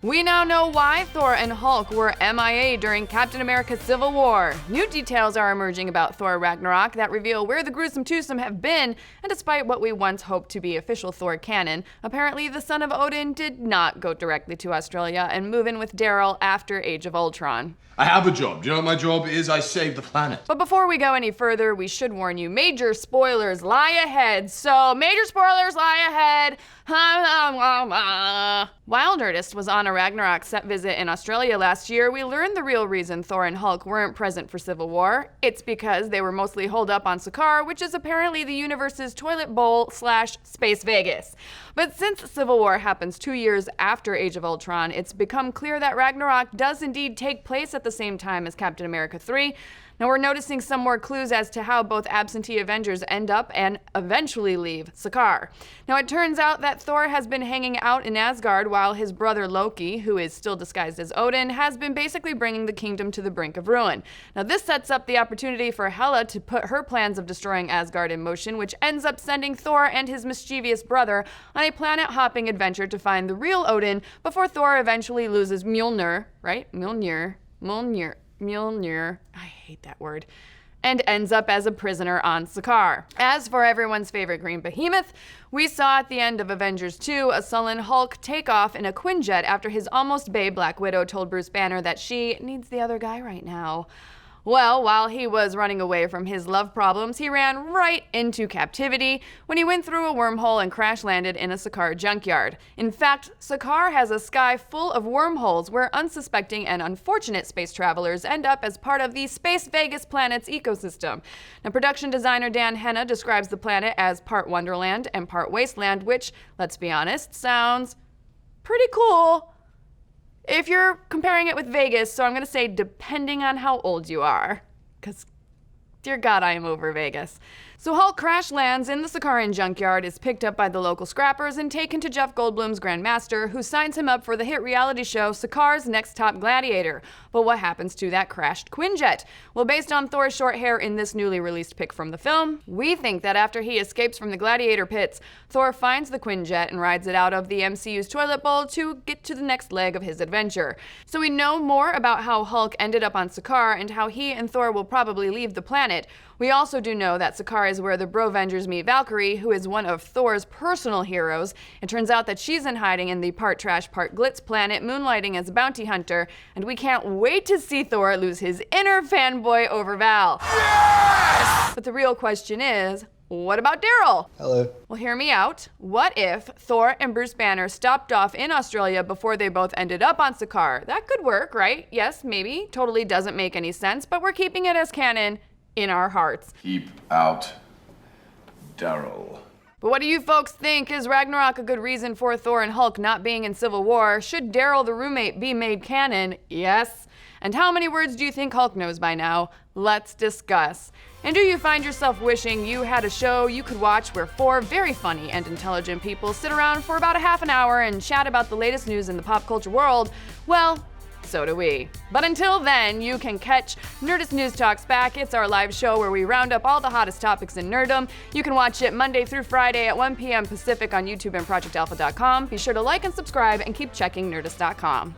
We now know why Thor and Hulk were MIA during Captain America's Civil War. New details are emerging about Thor Ragnarok that reveal where the gruesome twosome have been, and despite what we once hoped to be official Thor canon, apparently the son of Odin did not go directly to Australia and move in with Daryl after Age of Ultron. I have a job. Do you know what my job is? I save the planet. But before we go any further, we should warn you, major spoilers lie ahead. So, major spoilers lie ahead. While Nerdist was on a Ragnarok set visit in Australia last year, we learned the real reason Thor and Hulk weren't present for Civil War. It's because they were mostly holed up on Sakaar, which is apparently the universe's toilet bowl / Space Vegas. But since Civil War happens 2 years after Age of Ultron, it's become clear that Ragnarok does indeed take place at the same time as Captain America 3. Now we're noticing some more clues as to how both absentee Avengers end up and eventually leave Sakaar. Now it turns out that Thor has been hanging out in Asgard while his brother Loki, who is still disguised as Odin, has been basically bringing the kingdom to the brink of ruin. Now this sets up the opportunity for Hela to put her plans of destroying Asgard in motion, which ends up sending Thor and his mischievous brother on a planet-hopping adventure to find the real Odin before Thor eventually loses Mjolnir, right? Mjolnir. I hate that word. And ends up as a prisoner on Sakaar. As for everyone's favorite green behemoth, we saw at the end of Avengers 2 a sullen Hulk take off in a Quinjet after his almost bae Black Widow told Bruce Banner that she needs the other guy right now. Well, while he was running away from his love problems, he ran right into captivity when he went through a wormhole and crash-landed in a Sakaar junkyard. In fact, Sakaar has a sky full of wormholes where unsuspecting and unfortunate space travelers end up as part of the Space Vegas planet's ecosystem. Now, production designer Dan Henna describes the planet as part Wonderland and part Wasteland, which, let's be honest, sounds pretty cool if you're comparing it with Vegas, so I'm going to say depending on how old you are, because dear God, I am over Vegas. So Hulk crash lands in the Sakaarian junkyard, is picked up by the local scrappers, and taken to Jeff Goldblum's Grandmaster, who signs him up for the hit reality show Sakaar's Next Top Gladiator. But what happens to that crashed Quinjet? Well, based on Thor's short hair in this newly released pic from the film, we think that after he escapes from the gladiator pits, Thor finds the Quinjet and rides it out of the MCU's toilet bowl to get to the next leg of his adventure. So we know more about how Hulk ended up on Sakaar and how he and Thor will probably leave the planet. We also do know that Sakaar is where the Brovengers meet Valkyrie, who is one of Thor's personal heroes. It turns out that she's in hiding in the part trash, part glitz planet, moonlighting as a bounty hunter, and we can't wait to see Thor lose his inner fanboy over Val. Yes! But the real question is, what about Daryl? Hello. Well, hear me out. What if Thor and Bruce Banner stopped off in Australia before they both ended up on Sakaar? That could work, right? Yes, maybe. Totally doesn't make any sense, but we're keeping it as canon in our hearts. Keep out Daryl. But what do you folks think? Is Ragnarok a good reason for Thor and Hulk not being in Civil War? Should Daryl the roommate be made canon? Yes. And how many words do you think Hulk knows by now? Let's discuss. And do you find yourself wishing you had a show you could watch where 4 very funny and intelligent people sit around for about a half an hour and chat about the latest news in the pop culture world? Well, so do we. But until then, you can catch Nerdist News Talks back. It's our live show where we round up all the hottest topics in nerddom. You can watch it Monday through Friday at 1 p.m. Pacific on YouTube and ProjectAlpha.com. Be sure to like and subscribe and keep checking Nerdist.com.